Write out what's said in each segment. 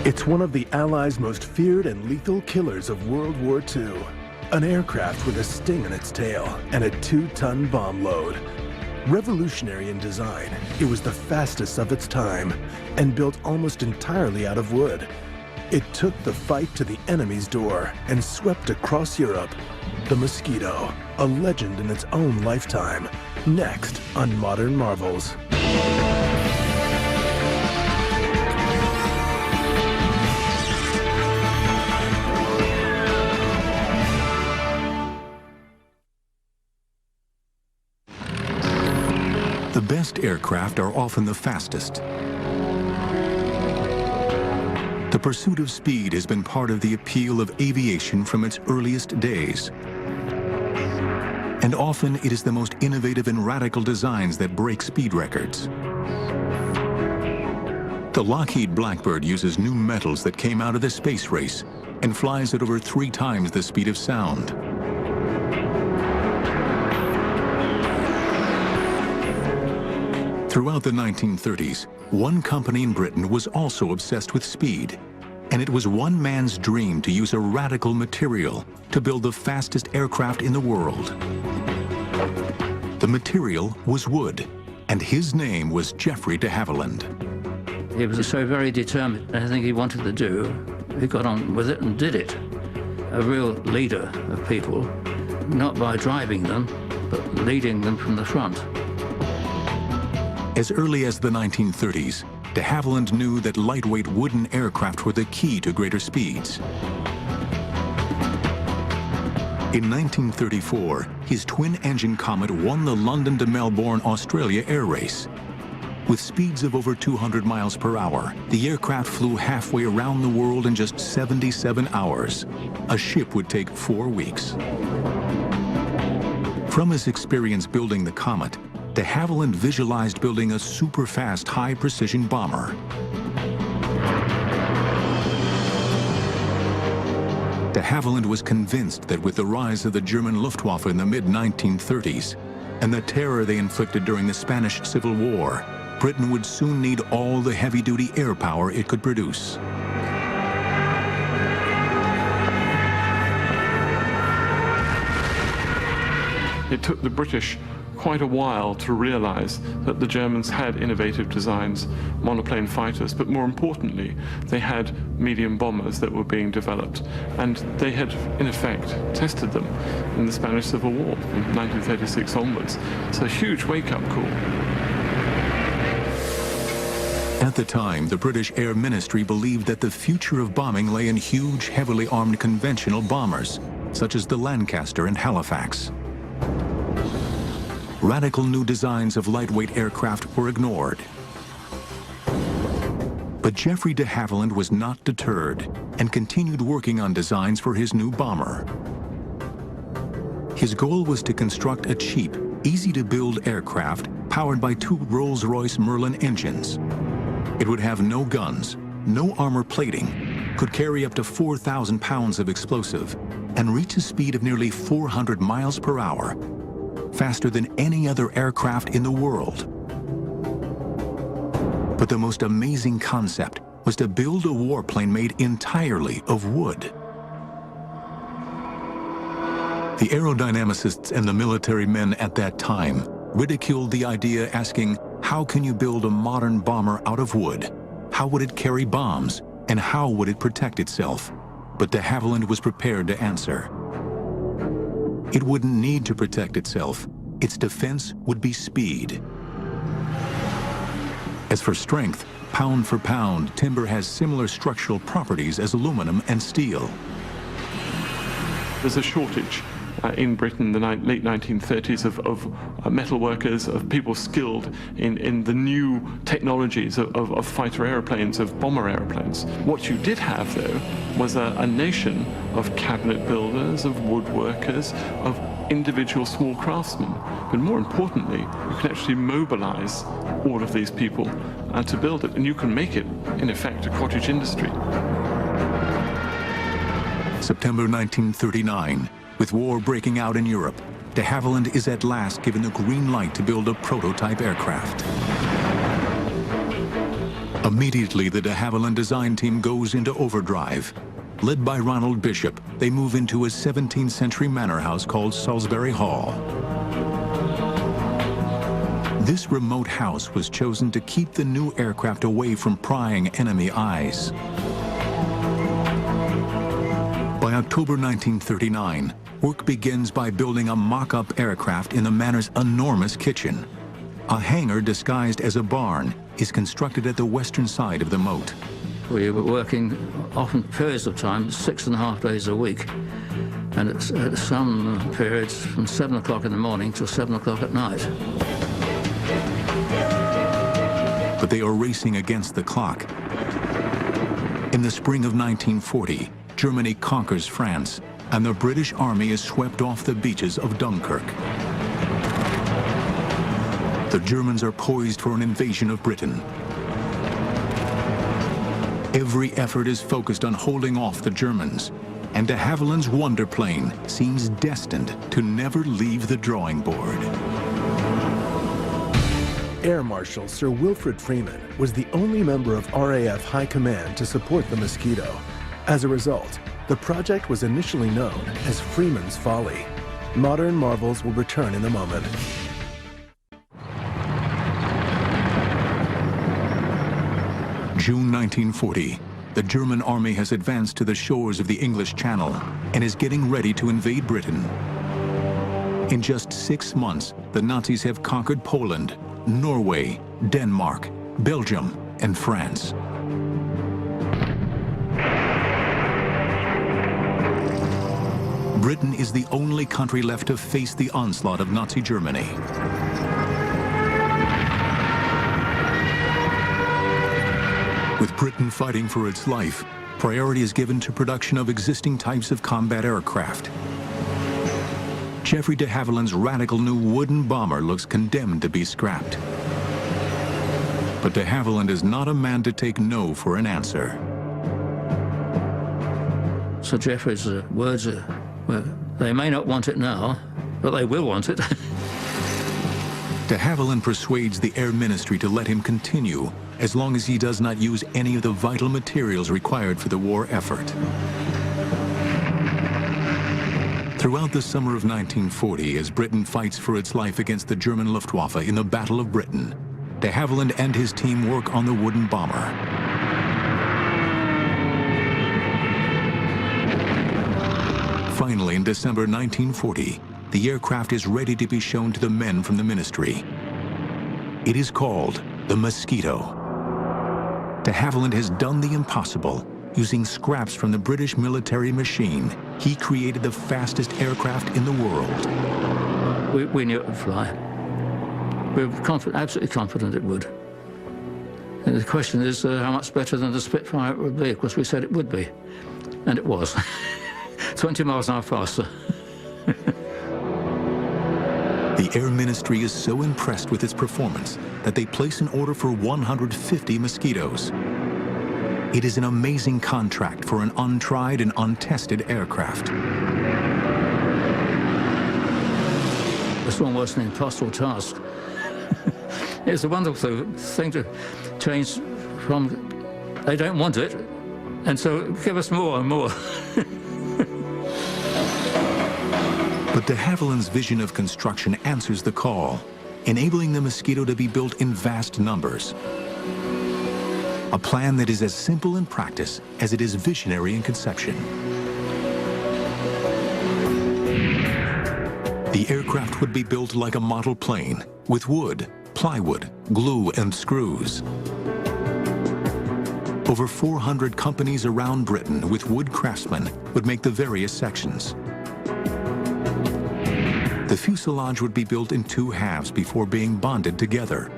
It's one of the Allies' most feared and lethal killers of World War II. An aircraft with a sting in its tail and a 2-ton bomb load. Revolutionary in design, it was the fastest of its time and built almost entirely out of wood. It took the fight to the enemy's door and swept across Europe. The Mosquito, a legend in its own lifetime. Next on Modern Marvels. The best aircraft are often the fastest. The pursuit of speed has been part of the appeal of aviation from its earliest days. And often it is the most innovative and radical designs that break speed records. The Lockheed Blackbird uses new metals that came out of the space race and flies at over 3 times the speed of sound. Throughout the 1930s, one company in Britain was also obsessed with speed, and it was one man's dream to use a radical material to build the fastest aircraft in the world. The material was wood, and his name was Geoffrey de Havilland. He was so very determined. Anything he wanted to do, he got on with it and did it. A real leader of people, not by driving them, but leading them from the front. As early as the 1930s, de Havilland knew that lightweight wooden aircraft were the key to greater speeds. In 1934, his twin-engine Comet won the London to Melbourne, Australia air race. With speeds of over 200 miles per hour, the aircraft flew halfway around the world in just 77 hours. A ship would take 4 weeks. From his experience building the Comet, de Havilland visualized building a super-fast, high-precision bomber. De Havilland was convinced that with the rise of the German Luftwaffe in the mid-1930s and the terror they inflicted during the Spanish Civil War, Britain would soon need all the heavy-duty air power it could produce. It took the British quite a while to realize that the Germans had innovative designs, monoplane fighters, but more importantly, they had medium bombers that were being developed. And they had, in effect, tested them in the Spanish Civil War from 1936 onwards. It's a huge wake-up call. At the time, the British Air Ministry believed that the future of bombing lay in huge, heavily armed conventional bombers, such as the Lancaster and Halifax. Radical new designs of lightweight aircraft were ignored. But Geoffrey de Havilland was not deterred and continued working on designs for his new bomber. His goal was to construct a cheap, easy-to-build aircraft powered by 2 Rolls-Royce Merlin engines. It would have no guns, no armor plating, could carry up to 4,000 pounds of explosive, and reach a speed of nearly 400 miles per hour, faster than any other aircraft in the world. But the most amazing concept was to build a warplane made entirely of wood. The aerodynamicists and the military men at that time ridiculed the idea, asking, how can you build a modern bomber out of wood? How would it carry bombs? And how would it protect itself? But de Havilland was prepared to answer. It wouldn't need to protect itself. Its defense would be speed. As for strength, pound for pound, timber has similar structural properties as aluminum and steel. There's a shortage in Britain in the late 1930s of metal workers, of people skilled in the new technologies of fighter airplanes, of bomber airplanes. What you did have, though, was a nation of cabinet builders, of woodworkers, of individual small craftsmen. But more importantly, you can actually mobilize all of these people to build it, and you can make it, in effect, a cottage industry. September 1939. With war breaking out in Europe, de Havilland is at last given the green light to build a prototype aircraft. Immediately, the de Havilland design team goes into overdrive. Led by Ronald Bishop, they move into a 17th century manor house called Salisbury Hall. This remote house was chosen to keep the new aircraft away from prying enemy eyes. By October 1939, work begins by building a mock-up aircraft in the manor's enormous kitchen. A hangar disguised as a barn is constructed at the western side of the moat. We were working often periods of time, 6.5 days a week, and at some periods from 7 o'clock in the morning till 7 o'clock at night. But they are racing against the clock. In the spring of 1940, Germany conquers France, and the British Army is swept off the beaches of Dunkirk. The Germans are poised for an invasion of Britain. Every effort is focused on holding off the Germans, and de Havilland's Wonder plane seems destined to never leave the drawing board. Air Marshal Sir Wilfrid Freeman was the only member of RAF High Command to support the Mosquito. As a result, the project was initially known as Freeman's Folly. Modern marvels will return in a moment. June 1940, the German army has advanced to the shores of the English Channel and is getting ready to invade Britain. In just 6 months, the Nazis have conquered Poland, Norway, Denmark, Belgium, and France. Britain is the only country left to face the onslaught of Nazi Germany. With Britain fighting for its life, priority is given to production of existing types of combat aircraft. Geoffrey de Havilland's radical new wooden bomber looks condemned to be scrapped. But de Havilland is not a man to take no for an answer. Sir Geoffrey's words are, well, they may not want it now, but they will want it. De Havilland persuades the Air Ministry to let him continue as long as he does not use any of the vital materials required for the war effort. Throughout the summer of 1940, as Britain fights for its life against the German Luftwaffe in the Battle of Britain, de Havilland and his team work on the wooden bomber. Finally, in December 1940, the aircraft is ready to be shown to the men from the ministry. It is called the Mosquito. De Havilland has done the impossible. Using scraps from the British military machine, he created the fastest aircraft in the world. We knew it would fly. We were absolutely confident it would. And the question is how much better than the Spitfire it would be. Of course, we said it would be, and it was. 20 miles an hour faster. The Air Ministry is so impressed with its performance that they place an order for 150 Mosquitoes. It is an amazing contract for an untried and untested aircraft. This one was an impossible task. It's a wonderful thing to change from, they don't want it, and so give us more and more. But de Havilland's vision of construction answers the call, enabling the Mosquito to be built in vast numbers. A plan that is as simple in practice as it is visionary in conception. The aircraft would be built like a model plane, with wood, plywood, glue, and screws. Over 400 companies around Britain with wood craftsmen would make the various sections. The fuselage would be built in 2 halves before being bonded together.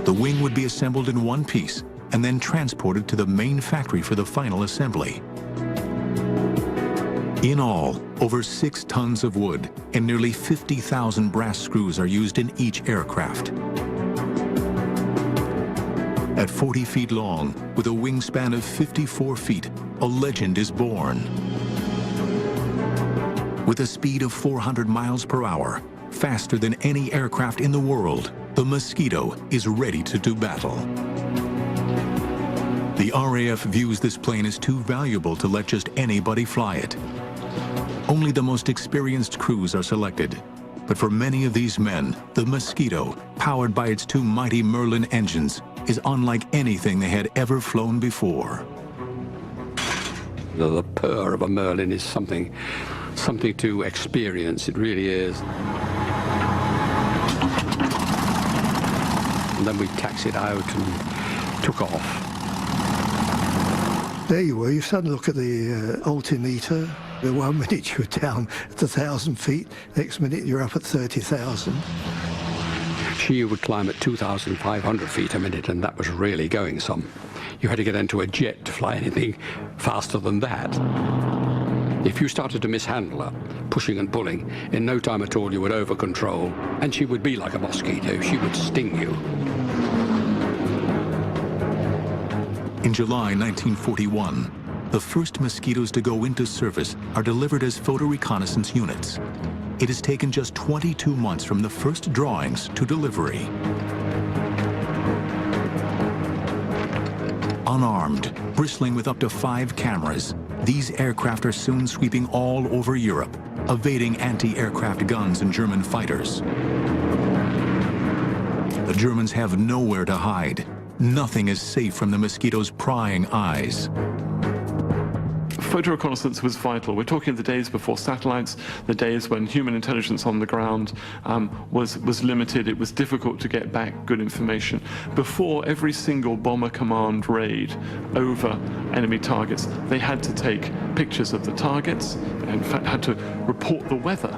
The wing would be assembled in one piece and then transported to the main factory for the final assembly. In all, over 6 tons of wood and nearly 50,000 brass screws are used in each aircraft. At 40 feet long, with a wingspan of 54 feet, a legend is born. With a speed of 400 miles per hour, faster than any aircraft in the world, The Mosquito is ready to do battle. The RAF views this plane as too valuable to let just anybody fly it. Only the most experienced crews are selected. But for many of these men, the Mosquito, powered by its two mighty Merlin engines, is unlike anything they had ever flown before. The purr of a Merlin is something to experience. It really is. And then we taxied out and took off. There you were. You suddenly look at the altimeter. The 1 minute you were down at 1,000 feet, next minute you're up at 30,000. She would climb at 2,500 feet a minute, and that was really going some. You had to get into a jet to fly anything faster than that. If you started to mishandle her, pushing and pulling, in no time at all you would over-control, and she would be like a mosquito. She would sting you. In July 1941, the first Mosquitoes to go into service are delivered as photo reconnaissance units. It has taken just 22 months from the first drawings to delivery. Unarmed, bristling with up to 5 cameras, these aircraft are soon sweeping all over Europe, evading anti-aircraft guns and German fighters. The Germans have nowhere to hide. Nothing is safe from the Mosquito's prying eyes. Photo reconnaissance was vital. We're talking the days before satellites, the days when human intelligence on the ground was limited. It was difficult to get back good information. Before every single bomber command raid over enemy targets, they had to take pictures of the targets, and in fact had to report the weather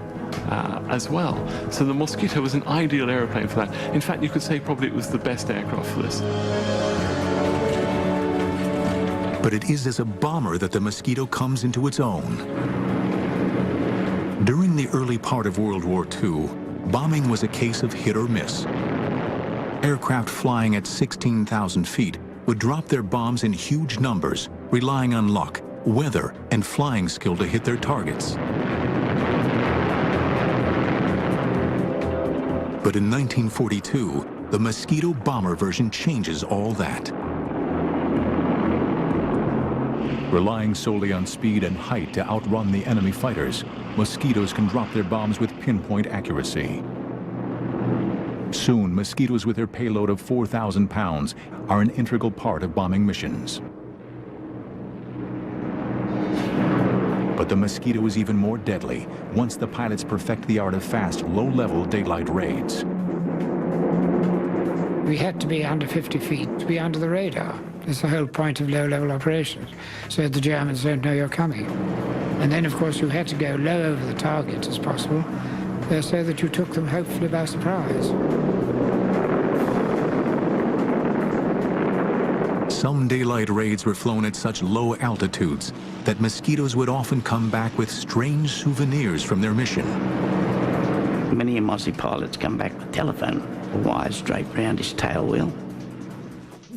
as well. So the Mosquito was an ideal aeroplane for that. In fact, you could say probably it was the best aircraft for this. But it is as a bomber that the Mosquito comes into its own. During the early part of World War II, bombing was a case of hit or miss. Aircraft flying at 16,000 feet would drop their bombs in huge numbers, relying on luck, weather, and flying skill to hit their targets. But in 1942, the Mosquito bomber version changes all that. Relying solely on speed and height to outrun the enemy fighters, Mosquitoes can drop their bombs with pinpoint accuracy. Soon, Mosquitoes with their payload of 4,000 pounds are an integral part of bombing missions. But the Mosquito is even more deadly once the pilots perfect the art of fast, low-level daylight raids. We had to be under 50 feet to be under the radar. That's the whole point of low-level operations, so the Germans don't know you're coming. And then, of course, you had to go low over the target as possible, so that you took them, hopefully, by surprise. Some daylight raids were flown at such low altitudes that Mosquitoes would often come back with strange souvenirs from their mission. Many of Aussie pilots come back with telephone wires draped around his tail wheel.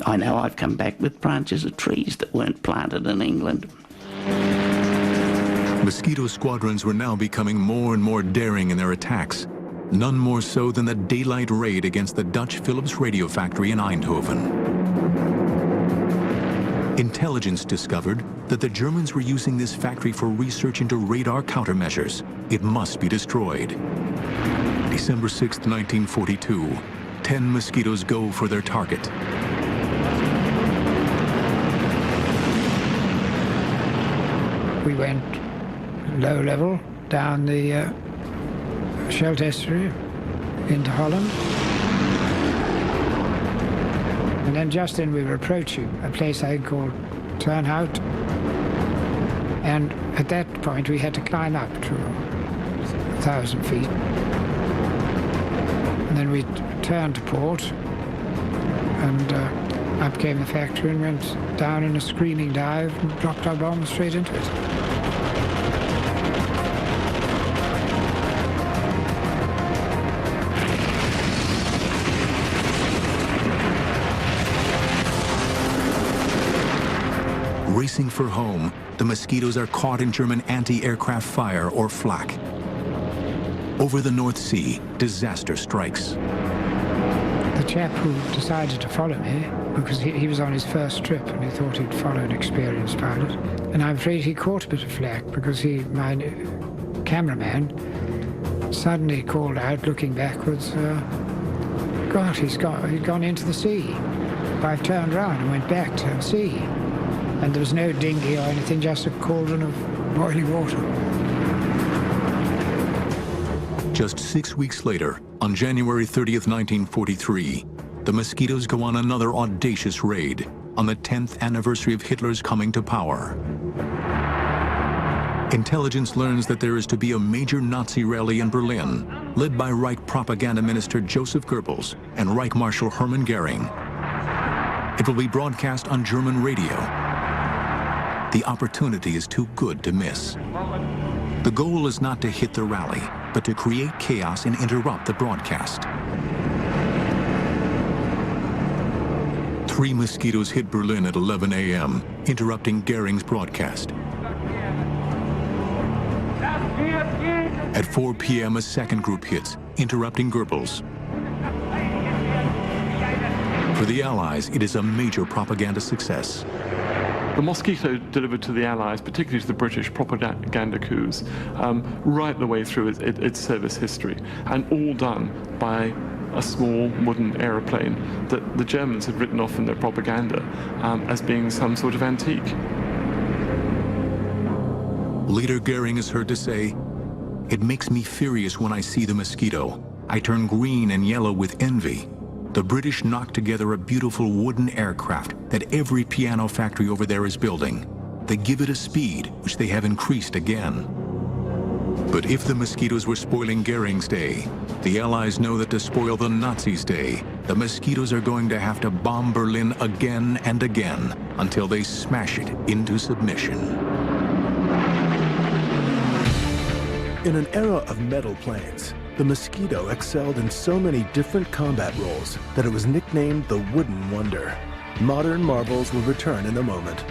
I know I've come back with branches of trees that weren't planted in England. Mosquito squadrons were now becoming more and more daring in their attacks, none more so than the daylight raid against the Dutch Philips radio factory in Eindhoven. Intelligence discovered that the Germans were using this factory for research into radar countermeasures. It must be destroyed. December 6, 1942, 10 Mosquitoes go for their target. We went low level down the Scheldt estuary into Holland. And then just then we were approaching a place I think called Turnhout. And at that point we had to climb up to 1,000 feet. And then we turned to port, and up came the factory and went down in a screaming dive and dropped our bombs straight into it. Racing for home, the Mosquitoes are caught in German anti-aircraft fire, or flak. Over the North Sea, disaster strikes. chap who decided to follow me, because he was on his first trip and he thought he'd follow an experienced pilot. And I'm afraid he caught a bit of flack because my cameraman suddenly called out, looking backwards, God, he'd gone into the sea. I turned round and went back to see. And there was no dinghy or anything, just a cauldron of boiling water. Just 6 weeks later, on January 30th, 1943, the Mosquitoes go on another audacious raid on the 10th anniversary of Hitler's coming to power. Intelligence learns that there is to be a major Nazi rally in Berlin, led by Reich propaganda minister Joseph Goebbels and Reich Marshal Hermann Goering. It will be broadcast on German radio. The opportunity is too good to miss. The goal is not to hit the rally, but to create chaos and interrupt the broadcast. 3 Mosquitoes hit Berlin at 11 a.m., interrupting Goering's broadcast. At 4 p.m., a second group hits, interrupting Goebbels. For the Allies, it is a major propaganda success. The Mosquito delivered to the Allies, particularly to the British, propaganda coups right the way through its service history, and all done by a small wooden aeroplane that the Germans had written off in their propaganda as being some sort of antique. Later, Goering is heard to say, "It makes me furious when I see the Mosquito. I turn green and yellow with envy. The British knocked together a beautiful wooden aircraft that every piano factory over there is building. They give it a speed, which they have increased again." But if the Mosquitoes were spoiling Goering's day, the Allies know that to spoil the Nazis' day, the Mosquitoes are going to have to bomb Berlin again and again until they smash it into submission. In an era of metal planes, the Mosquito excelled in so many different combat roles that it was nicknamed the Wooden Wonder. Modern marvels will return in a moment.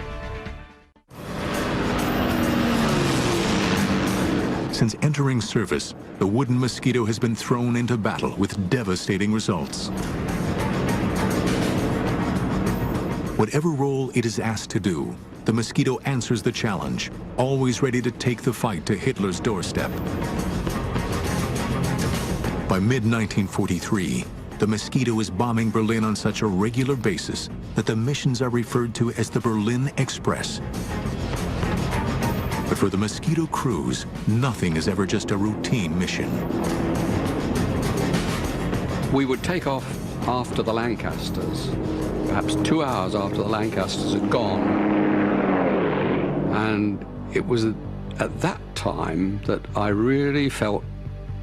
Since entering service, the wooden Mosquito has been thrown into battle with devastating results. Whatever role it is asked to do, the Mosquito answers the challenge, always ready to take the fight to Hitler's doorstep. By mid-1943, the Mosquito is bombing Berlin on such a regular basis that the missions are referred to as the Berlin Express. But for the Mosquito crews, nothing is ever just a routine mission. We would take off after the Lancasters, perhaps 2 hours after the Lancasters had gone. And it was at that time that I really felt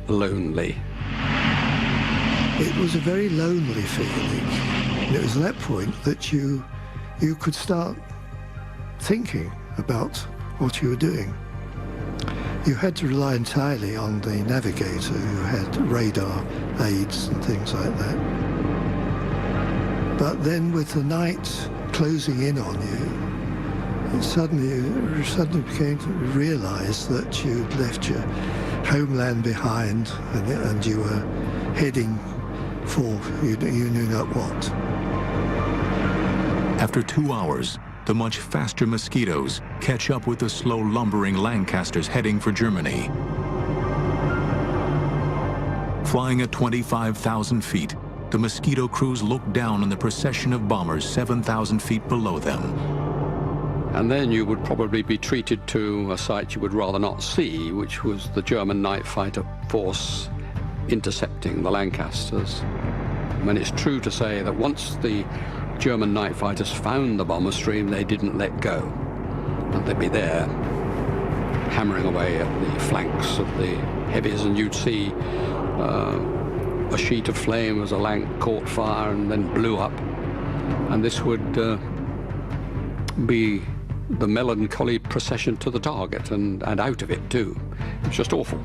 lonely. It was a very lonely feeling. And it was at that point that you could start thinking about what you were doing. You had to rely entirely on the navigator who had radar aids and things like that. But then with the night closing in on you, you suddenly became to realize that you'd left your homeland behind and you were heading for you knew not what. After 2 hours, the much faster Mosquitoes catch up with the slow lumbering Lancasters heading for Germany. Flying at 25,000 feet, the Mosquito crews look down on the procession of bombers 7,000 feet below them. And then you would probably be treated to a sight you would rather not see, which was the German night fighter force intercepting the Lancasters. I mean, it's true to say that once the German night fighters found the bomber stream, they didn't let go. And they'd be there, hammering away at the flanks of the heavies, and you'd see a sheet of flame as a Lanc caught fire and then blew up. And this would be the melancholy procession to the target and out of it too. It's just awful.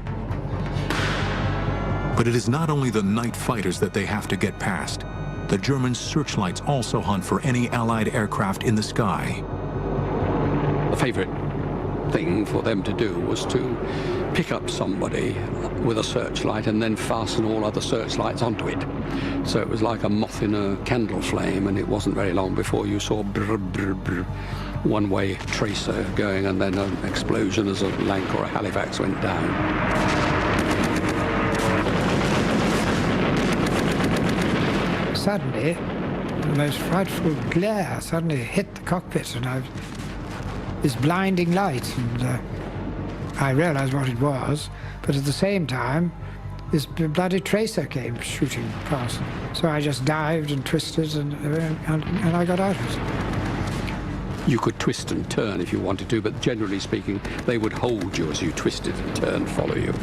But it is not only the night fighters that they have to get past. The German searchlights also hunt for any Allied aircraft in the sky. The favorite thing for them to do was to pick up somebody with a searchlight and then fasten all other searchlights onto it. So it was like a moth in a candle flame, and it wasn't very long before you saw brr, brr, brr, one-way tracer going, and then an explosion as a Lanc or a Halifax went down. Suddenly, the most frightful glare suddenly hit the cockpit, and this blinding light, and I realized what it was, but at the same time, this bloody tracer came shooting past. So I just dived and twisted, and I got out of it. You could twist and turn if you wanted to, but generally speaking, they would hold you as you twisted and turned, follow you.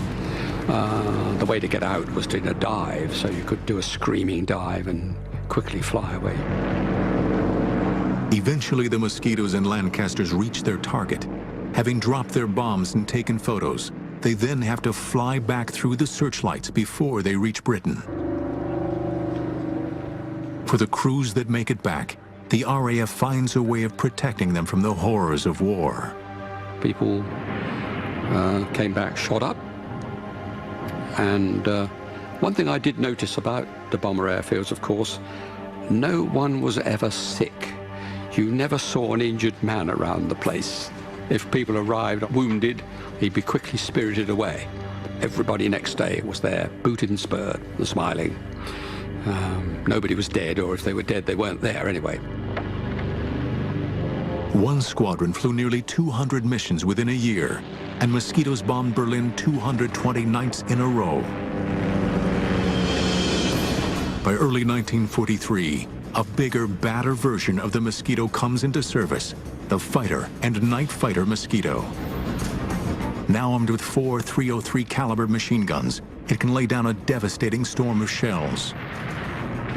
The way to get out was in a dive, so you could do a screaming dive and quickly fly away. Eventually, the Mosquitoes and Lancasters reach their target. Having dropped their bombs and taken photos, they then have to fly back through the searchlights before they reach Britain. For the crews that make it back, the RAF finds a way of protecting them from the horrors of war. People came back shot up, and one thing I did notice about the bomber airfields, of course, no one was ever sick. You never saw an injured man around the place. If people arrived wounded, he'd be quickly spirited away. Everybody next day was there, booted and spurred and smiling. Nobody was dead, or if they were dead, they weren't there anyway. One squadron flew nearly 200 missions within a year, and Mosquitoes bombed Berlin 220 nights in a row. By early 1943, a bigger, badder version of the Mosquito comes into service, the fighter and night fighter Mosquito. Now armed with 4 .303 caliber machine guns, it can lay down a devastating storm of shells.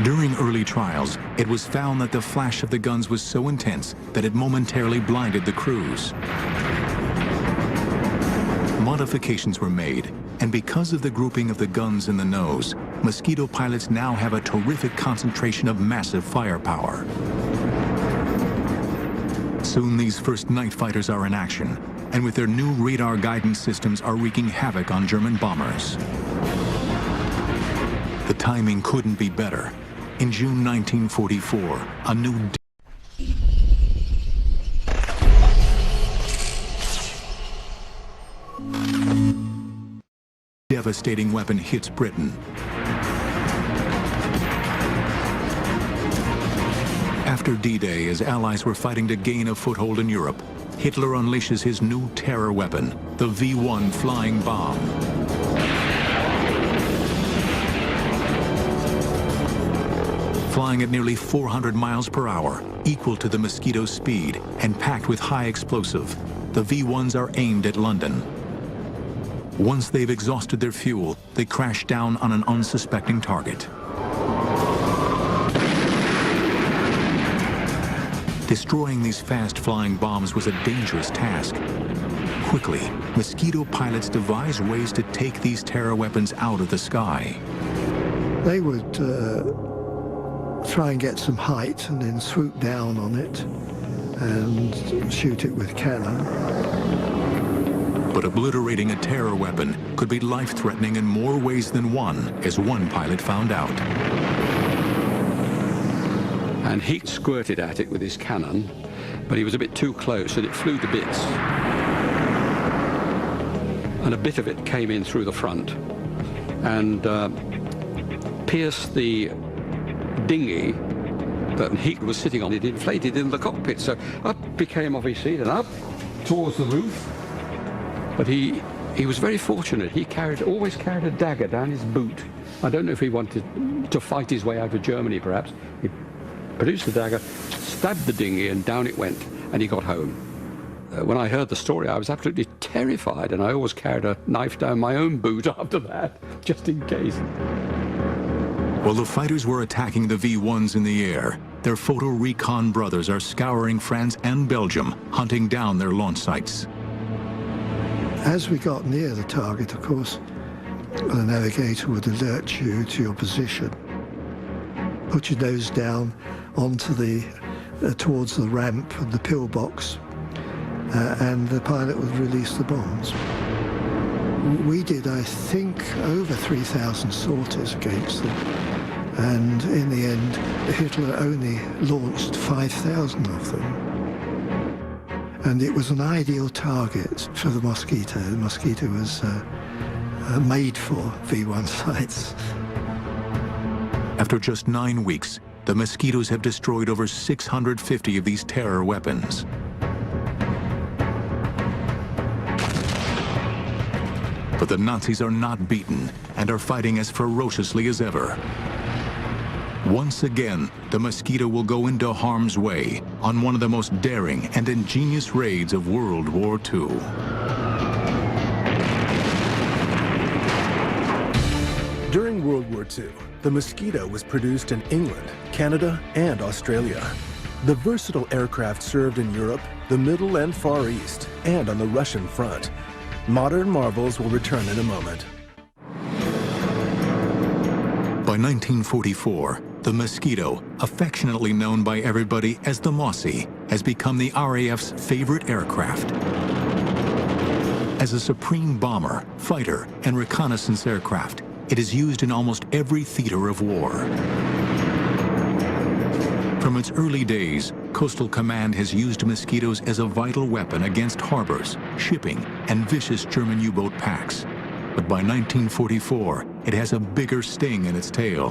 During early trials, it was found that the flash of the guns was so intense that it momentarily blinded the crews. Modifications were made, and because of the grouping of the guns in the nose, Mosquito pilots now have a terrific concentration of massive firepower. Soon these first night fighters are in action, and with their new radar guidance systems are wreaking havoc on German bombers. The timing couldn't be better. In June 1944, a new devastating weapon hits Britain. After D-Day, as Allies were fighting to gain a foothold in Europe, Hitler unleashes his new terror weapon, the V-1 flying bomb. Flying at nearly 400 miles per hour, equal to the Mosquito's speed, and packed with high explosive, the V-1s are aimed at London. Once they've exhausted their fuel, they crash down on an unsuspecting target. Destroying these fast-flying bombs was a dangerous task. Quickly, Mosquito pilots devised ways to take these terror weapons out of the sky. They would try and get some height and then swoop down on it and shoot it with cannon. But obliterating a terror weapon could be life-threatening in more ways than one, as one pilot found out. And he squirted at it with his cannon, but he was a bit too close and it flew to bits. And a bit of it came in through the front and pierced the dinghy that he was sitting on. It inflated in the cockpit, so up he came off his seat and up towards the roof. But he was very fortunate. He always carried a dagger down his boot. I don't know if he wanted to fight his way out of Germany, perhaps. He produced the dagger, stabbed the dinghy, and down it went, and he got home. When I heard the story, I was absolutely terrified, and I always carried a knife down my own boot after that, just in case. While the fighters were attacking the V-1s in the air, their photo recon brothers are scouring France and Belgium, hunting down their launch sites. As we got near the target, of course, the navigator would alert you to your position. Put your nose down onto towards the ramp and the pillbox, and the pilot would release the bombs. We did, I think, over 3,000 sorties against them. And in the end, Hitler only launched 5,000 of them. And it was an ideal target for the Mosquito. The Mosquito was made for V1 sites. After just 9 weeks, the Mosquitoes have destroyed over 650 of these terror weapons. But the Nazis are not beaten and are fighting as ferociously as ever. Once again, the Mosquito will go into harm's way on one of the most daring and ingenious raids of World War II. During World War II, the Mosquito was produced in England, Canada, and Australia. The versatile aircraft served in Europe, the Middle and Far East, and on the Russian front. Modern marvels will return in a moment. By 1944, the Mosquito, affectionately known by everybody as the Mossy, has become the RAF's favorite aircraft. As a supreme bomber, fighter, and reconnaissance aircraft, it is used in almost every theater of war. From its early days, Coastal Command has used Mosquitoes as a vital weapon against harbors, shipping, and vicious German U-boat packs. But by 1944, it has a bigger sting in its tail.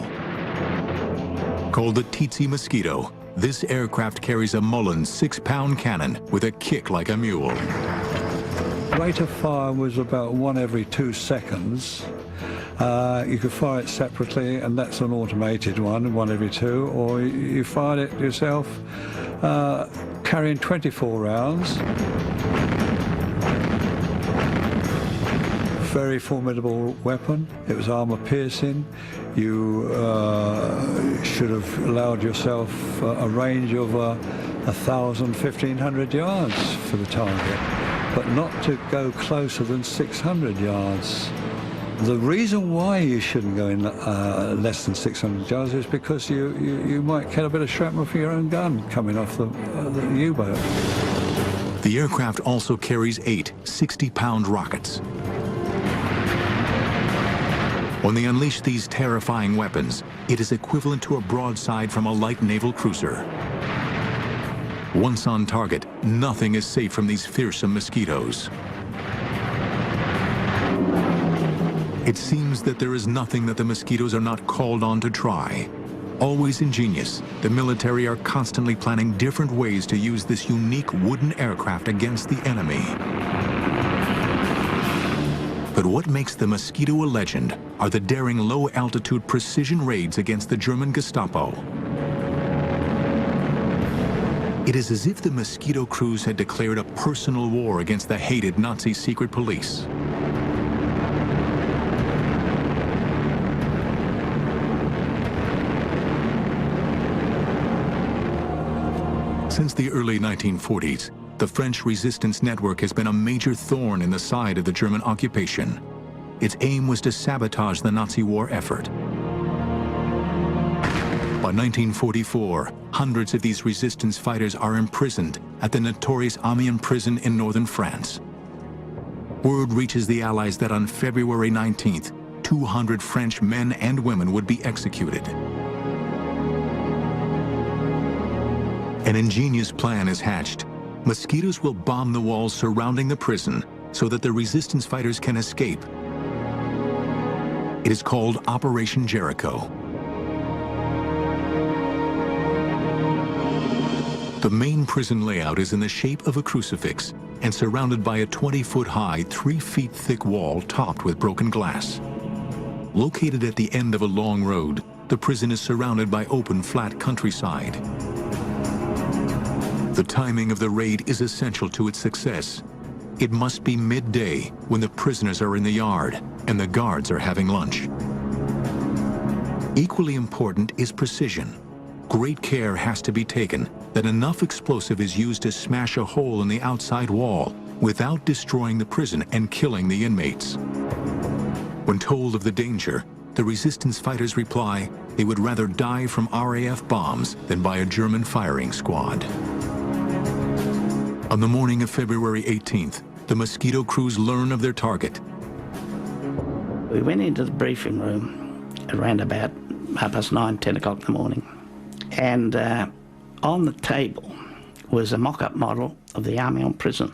Called the Tsetse Mosquito, this aircraft carries a Mullins 6-pound cannon with a kick like a mule. Rate of fire was about 1 every 2 seconds. You could fire it separately, and that's an automated one, 1 every 2, or you fired it yourself, carrying 24 rounds. Very formidable weapon. It was armor piercing. You should have allowed yourself a range of 1,000, 1,500 yards for the target, but not to go closer than 600 yards. The reason why you shouldn't go in less than 600 yards is because you might get a bit of shrapnel for your own gun coming off the U-boat. The aircraft also carries 8 60-pound rockets. When they unleash these terrifying weapons, it is equivalent to a broadside from a light naval cruiser. Once on target, nothing is safe from these fearsome Mosquitoes. It seems that there is nothing that the Mosquitoes are not called on to try. Always ingenious, the military are constantly planning different ways to use this unique wooden aircraft against the enemy. But what makes the Mosquito a legend are the daring low-altitude precision raids against the German Gestapo. It is as if the Mosquito crews had declared a personal war against the hated Nazi secret police. Since the early 1940s, the French resistance network has been a major thorn in the side of the German occupation. Its aim was to sabotage the Nazi war effort. By 1944, hundreds of these resistance fighters are imprisoned at the notorious Amiens prison in northern France. Word reaches the Allies that on February 19th, 200 French men and women would be executed. An ingenious plan is hatched. Mosquitoes will bomb the walls surrounding the prison so that the resistance fighters can escape. It is called Operation Jericho. The main prison layout is in the shape of a crucifix and surrounded by a 20-foot-high, 3-feet-thick wall topped with broken glass. Located at the end of a long road, the prison is surrounded by open, flat countryside. The timing of the raid is essential to its success. It must be midday when the prisoners are in the yard and the guards are having lunch. Equally important is precision. Great care has to be taken that enough explosive is used to smash a hole in the outside wall without destroying the prison and killing the inmates. When told of the danger, the resistance fighters reply they would rather die from RAF bombs than by a German firing squad. On the morning of February 18th, the Mosquito crews learn of their target. We went into the briefing room around about 9:30, 10 o'clock in the morning, and on the table was a mock-up model of the Amiens prison,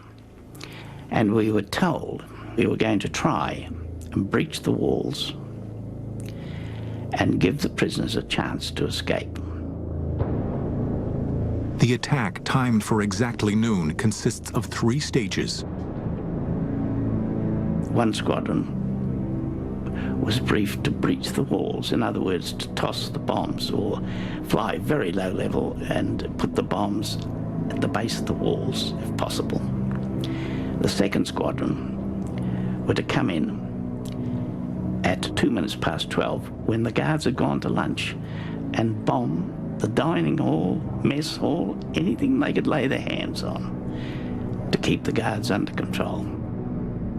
and we were told we were going to try and breach the walls and give the prisoners a chance to escape. The attack, timed for exactly noon, consists of 3 stages. One squadron was briefed to breach the walls, in other words, to toss the bombs or fly very low level and put the bombs at the base of the walls, if possible. The second squadron were to come in at 12:02 when the guards had gone to lunch and bomb the dining hall, mess hall, anything they could lay their hands on to keep the guards under control.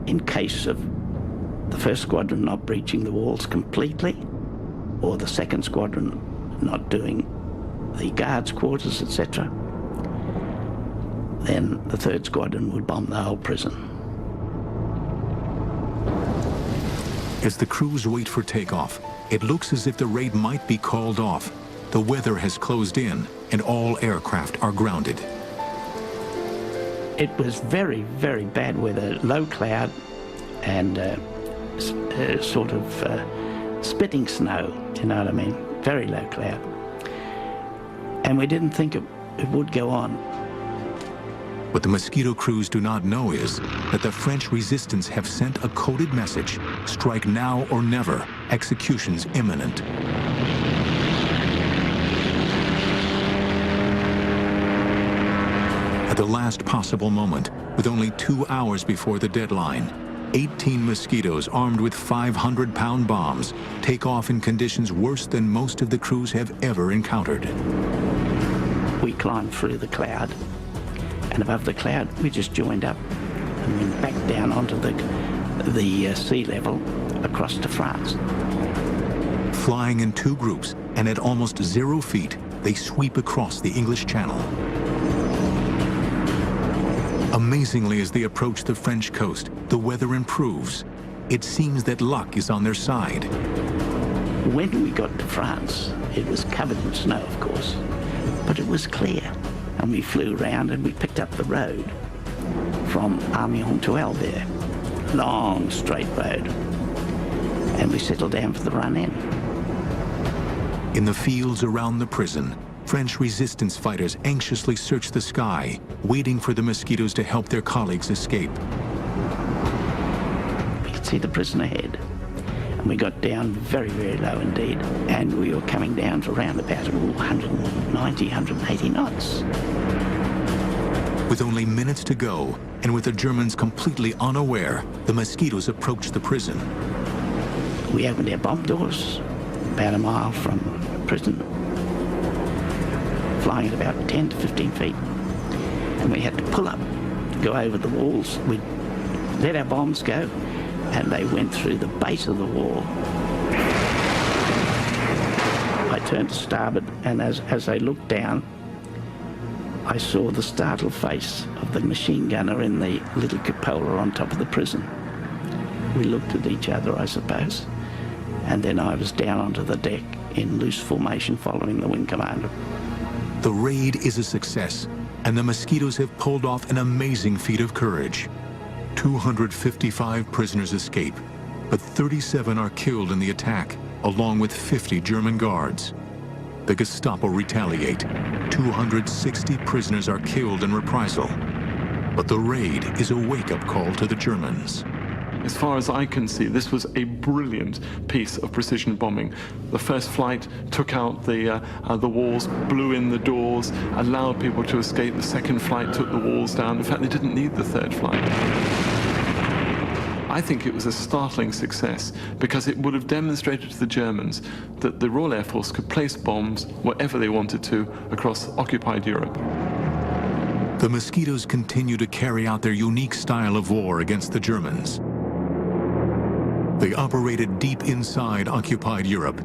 In case of the first squadron not breaching the walls completely, or the second squadron not doing the guards' quarters, etc., then the third squadron would bomb the whole prison. As the crews wait for takeoff, it looks as if the raid might be called off. The weather has closed in, and all aircraft are grounded. It was very, very bad weather, low cloud and sort of spitting snow, you know what I mean? Very low cloud. And we didn't think it would go on. What the Mosquito crews do not know is that the French resistance have sent a coded message: strike now or never, execution's imminent. At the last possible moment, with only 2 hours before the deadline, 18 Mosquitoes armed with 500-pound bombs take off in conditions worse than most of the crews have ever encountered. We climbed through the cloud, and above the cloud we just joined up and went back down onto the sea level across to France. Flying in 2 groups and at almost 0 feet, they sweep across the English Channel. Amazingly, as they approach the French coast, the weather improves. It seems that luck is on their side. When we got to France, it was covered in snow, of course, but it was clear. And we flew around and we picked up the road from Amiens to Albert. Long, straight road. And we settled down for the run-in. In the fields around the prison, French resistance fighters anxiously search the sky, waiting for the Mosquitoes to help their colleagues escape. We could see the prison ahead. And we got down very, very low indeed. And we were coming down to around about 190, 180 knots. With only minutes to go, and with the Germans completely unaware, the Mosquitoes approach the prison. We opened our bomb doors about a mile from the prison, flying at about 10 to 15 feet. And we had to pull up to go over the walls. We let our bombs go, and they went through the base of the wall. I turned to starboard, and as I looked down, I saw the startled face of the machine gunner in the little cupola on top of the prison. We looked at each other, I suppose, and then I was down onto the deck in loose formation following the wing commander. The raid is a success, and the Mosquitoes have pulled off an amazing feat of courage. 255 prisoners escape, but 37 are killed in the attack, along with 50 German guards. The Gestapo retaliate. 260 prisoners are killed in reprisal. But the raid is a wake-up call to the Germans. As far as I can see, this was a brilliant piece of precision bombing. The first flight took out the walls, blew in the doors, allowed people to escape. The second flight took the walls down. In fact, they didn't need the third flight. I think it was a startling success because it would have demonstrated to the Germans that the Royal Air Force could place bombs wherever they wanted to across occupied Europe. The Mosquitoes continue to carry out their unique style of war against the Germans. They operated deep inside occupied Europe.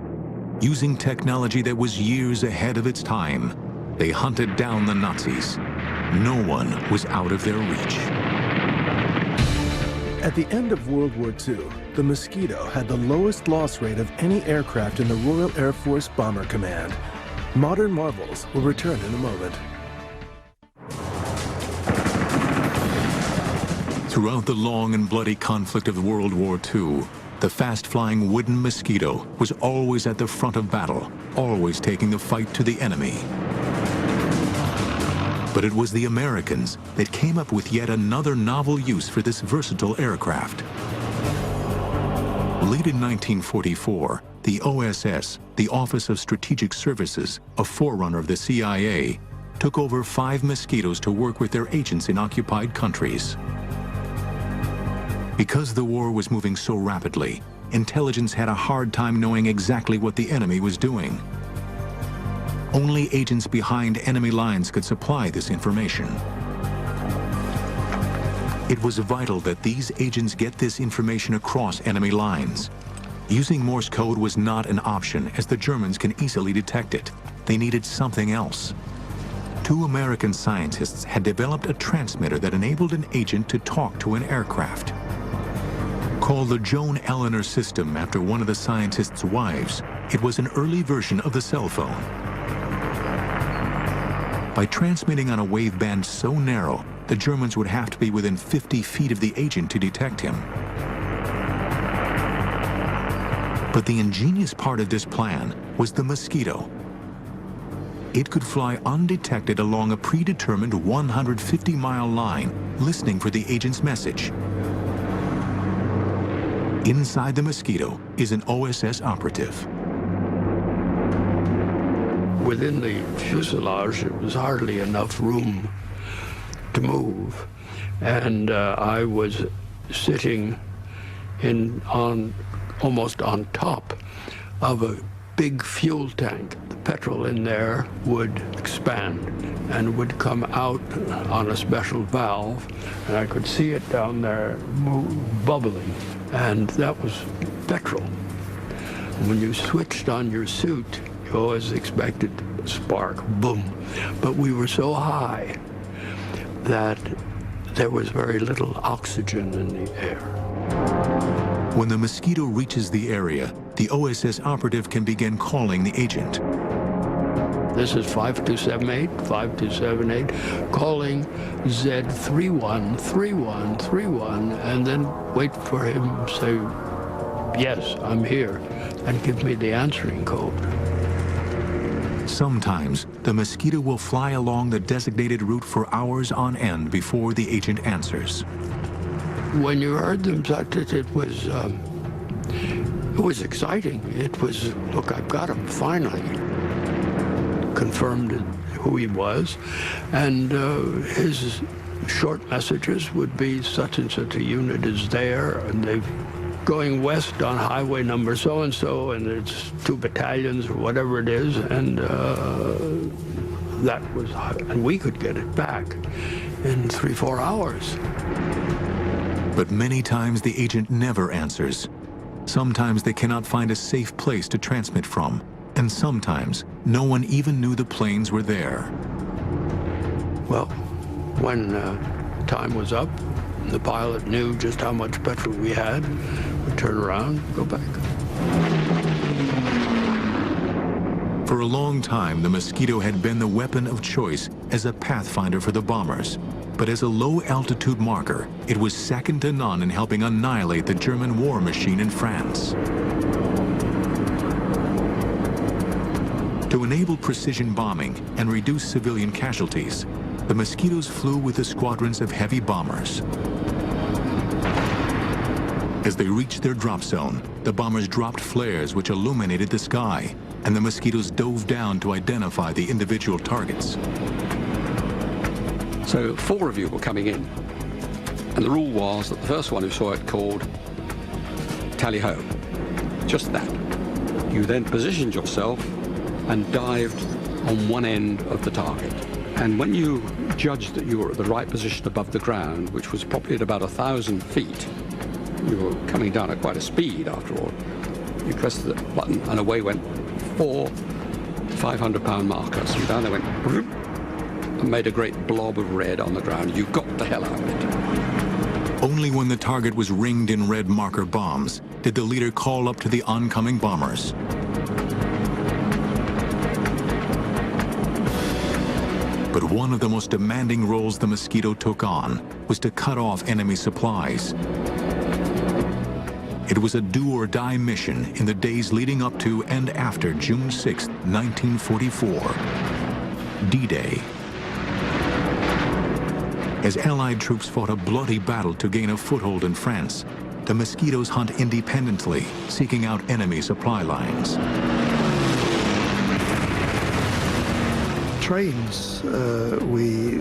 Using technology that was years ahead of its time, they hunted down the Nazis. No one was out of their reach. At the end of World War II, the Mosquito had the lowest loss rate of any aircraft in the Royal Air Force Bomber Command. Modern marvels will return in a moment. Throughout the long and bloody conflict of World War II, the fast-flying wooden Mosquito was always at the front of battle, always taking the fight to the enemy. But it was the Americans that came up with yet another novel use for this versatile aircraft. Late in 1944, the OSS, the Office of Strategic Services, a forerunner of the CIA, took over 5 Mosquitoes to work with their agents in occupied countries. Because the war was moving so rapidly, intelligence had a hard time knowing exactly what the enemy was doing. Only agents behind enemy lines could supply this information. It was vital that these agents get this information across enemy lines. Using Morse code was not an option, as the Germans can easily detect it. They needed something else. 2 American scientists had developed a transmitter that enabled an agent to talk to an aircraft. Called the Joan Eleanor system after one of the scientists' wives, it was an early version of the cell phone. By transmitting on a waveband so narrow, the Germans would have to be within 50 feet of the agent to detect him. But the ingenious part of this plan was the Mosquito. It could fly undetected along a predetermined 150-mile line, listening for the agent's message. Inside the Mosquito is an OSS operative. Within the fuselage, there was hardly enough room to move, and I was sitting almost on top of a big fuel tank. The petrol in there would expand and would come out on a special valve, and I could see it down there bubbling, and that was petrol. When you switched on your suit, you always expected a spark, boom. But we were so high that there was very little oxygen in the air. When the Mosquito reaches the area, the OSS operative can begin calling the agent. This is 5278, 5278, calling Z313131, and then wait for him to say, yes, I'm here, and give me the answering code. Sometimes, the Mosquito will fly along the designated route for hours on end before the agent answers. When you heard them, it was exciting. It was, look, I've got him finally. Confirmed who he was, and his short messages would be such and such a unit is there, and they've going west on highway number so-and-so, and it's 2 battalions or whatever it is, and and we could get it back in 3-4 hours. But many times the agent never answers. Sometimes they cannot find a safe place to transmit from, and sometimes no one even knew the planes were there. Well, when time was up, the pilot knew just how much petrol we had, we'd turn around, go back. For a long time, the Mosquito had been the weapon of choice as a pathfinder for the bombers. But as a low-altitude marker, it was second to none in helping annihilate the German war machine in France. To enable precision bombing and reduce civilian casualties, the Mosquitoes flew with the squadrons of heavy bombers. As they reached their drop zone, the bombers dropped flares which illuminated the sky, and the Mosquitoes dove down to identify the individual targets. So 4 of you were coming in, and the rule was that the first one who saw it called tally-ho, just that. You then positioned yourself and dived on one end of the target. And when you judged that you were at the right position above the ground, which was probably at about 1,000 feet, you were coming down at quite a speed after all, you pressed the button and away went 4 500-pound markers. And down they went, and made a great blob of red on the ground. You got the hell out of it. Only when the target was ringed in red marker bombs did the leader call up to the oncoming bombers. But one of the most demanding roles the Mosquito took on was to cut off enemy supplies. It was a do-or-die mission in the days leading up to and after June 6, 1944, D-Day. As Allied troops fought a bloody battle to gain a foothold in France, the Mosquitoes hunt independently, seeking out enemy supply lines. Trains we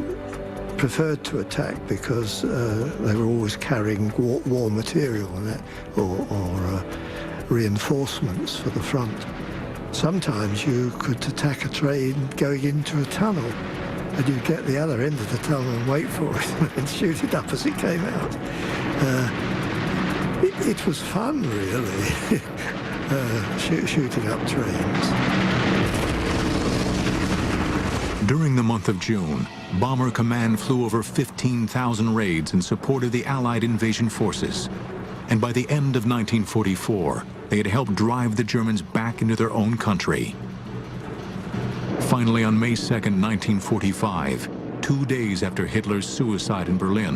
preferred to attack because they were always carrying war material in it, or reinforcements for the front. Sometimes you could attack a train going into a tunnel, and you'd get the other end of the tunnel and wait for it and shoot it up as it came out. It was fun, really, shooting up trains. During the month of June, Bomber Command flew over 15,000 raids in support of the Allied invasion forces. And by the end of 1944, they had helped drive the Germans back into their own country. Finally, on May 2, 1945, 2 days after Hitler's suicide in Berlin,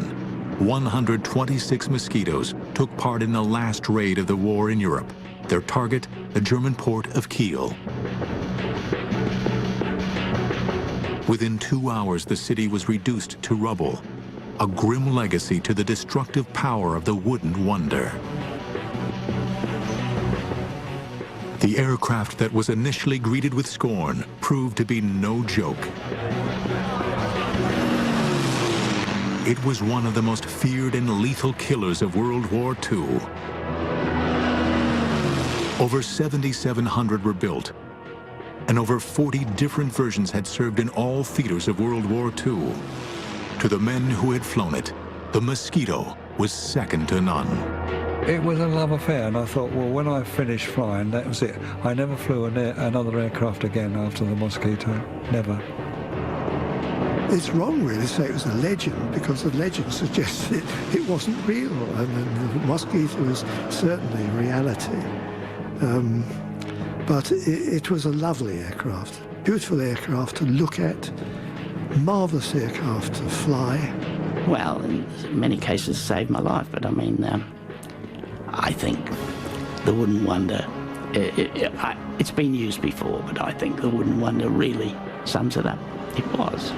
126 Mosquitoes took part in the last raid of the war in Europe, their target, the German port of Kiel. Within 2 hours, the city was reduced to rubble, a grim legacy to the destructive power of the wooden wonder. The aircraft that was initially greeted with scorn proved to be no joke. It was one of the most feared and lethal killers of World War II. Over 7,700 were built, and over 40 different versions had served in all theaters of World War II. To the men who had flown it, the Mosquito was second to none. It was a love affair, and I thought, well, when I finished flying, that was it. I never flew another aircraft again after the Mosquito, never. It's wrong, really, to say it was a legend, because the legend suggests it wasn't real, and the Mosquito was certainly reality. But it was a lovely aircraft, beautiful aircraft to look at, marvellous aircraft to fly. Well, in many cases saved my life, but I mean, I think the Wooden Wonder, it's been used before, but I think the Wooden Wonder really sums it up. It was.